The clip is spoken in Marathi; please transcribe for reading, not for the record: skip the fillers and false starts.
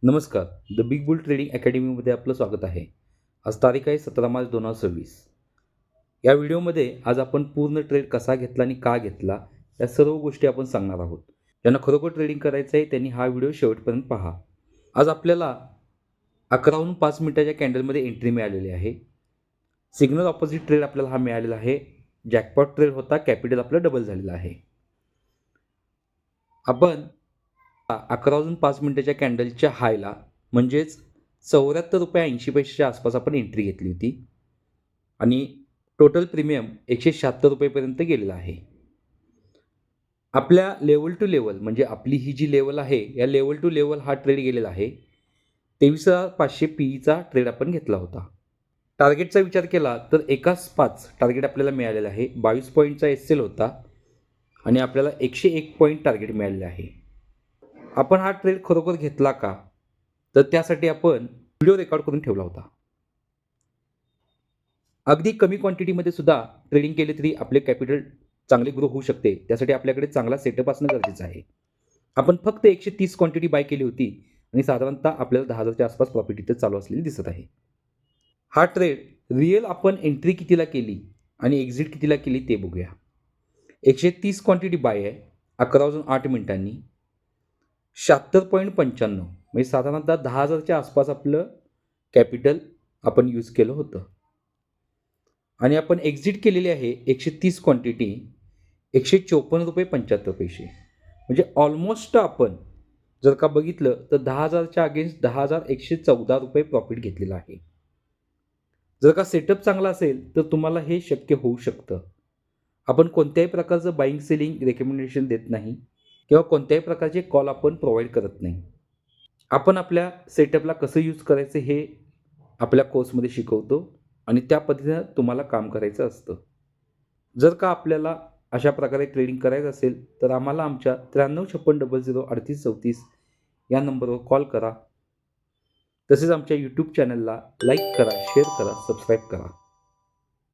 नमस्कार. द बिग बुल ट्रेडिंग अकॅडमीमध्ये आपलं स्वागत आहे. आज तारीख आहे 17 मार्च 2026. या व्हिडिओमध्ये आज आपण पूर्ण ट्रेड कसा घेतला आणि का घेतला या सर्व गोष्टी आपण सांगणार आहोत. ज्यांना खरोखर ट्रेडिंग करायचं आहे त्यांनी हा व्हिडिओ शेवटपर्यंत पहा. आज आपल्याला 11 हून 5 मिनिटाच्या कॅन्डलमध्ये एंट्री मिळालेली आहे. सिग्नल ऑपोजिट ट्रेड आपल्याला हा मिळालेला आहे. जॅकपॉट ट्रेड होता. कॅपिटल आपलं डबल झालेलं आहे. आपण 11 वाजून 5 मिनिटाच्या कॅन्डलच्या हायला म्हणजेच ₹74.80च्या आसपास आपण एंट्री घेतली होती आणि टोटल प्रीमियम ₹176 गेलेला आहे. आपल्या लेवल टू लेवल म्हणजे आपली ही जी लेवल आहे या लेवल टू लेवल हा ट्रेड गेलेला आहे. 23,500 PEचा ट्रेड आपण घेतला होता. टार्गेटचा विचार केला तर 1/5 टार्गेट आपल्याला मिळालेलं आहे. 22 पॉईंटचा SL होता आणि आपल्याला 101 पॉईंट टार्गेट मिळालेले आहे. आपण हा ट्रेड खरोखर घेतला का, तर त्यासाठी आपण व्हिडिओ रेकॉर्ड करून ठेवला होता. अगदी कमी क्वांटिटीमध्ये सुद्धा ट्रेडिंग केले तरी आपले कॅपिटल चांगले ग्रो होऊ शकते. त्यासाठी आपल्याकडे चांगला सेटअप असणं गरजेचं आहे. आपण फक्त 130 क्वांटिटी बाय केली होती आणि साधारणतः आपल्याला 10,000च्या आसपास प्रॉफिट इथे चालू असलेली दिसत आहे. हा ट्रेड रिअल आपण एंट्री कितीला केली आणि एक्झिट कितीला केली ते बघूया. 130 क्वांटिटी बाय आहे 11 वाजून 8 मिनिटांनी 76.95 म्हणजे साधारणतः 10,000च्या आसपास आपलं कॅपिटल आपण यूज केलं होतं आणि आपण एक्झिट केलेली आहे 130 क्वांटिटी ₹154.75 म्हणजे ऑलमोस्ट आपण जर का बघितलं तर 10,000च्या अगेन्स्ट ₹10,114 प्रॉफिट घेतलेला आहे. जर का सेटअप चांगला असेल तर तुम्हाला हे शक्य होऊ शकतं. आपण कोणत्याही प्रकारचं बाईंग सेलिंग रेकमेंडेशन देत नाही किंवा कोणत्याही प्रकारचे कॉल आपण प्रोव्हाइड करत नाही. आपण आपल्या सेटअपला कसं यूज करायचं हे आपल्या कोर्समध्ये शिकवतो आणि त्या पद्धतीनं तुम्हाला काम करायचं असतं. जर का आपल्याला अशा प्रकारे ट्रेडिंग करायचं असेल तर आम्हाला आमच्या 9356003834 या नंबरवर कॉल करा. तसेच आमच्या यूट्यूब चॅनलला लाईक करा, शेअर करा, सबस्क्राईब करा.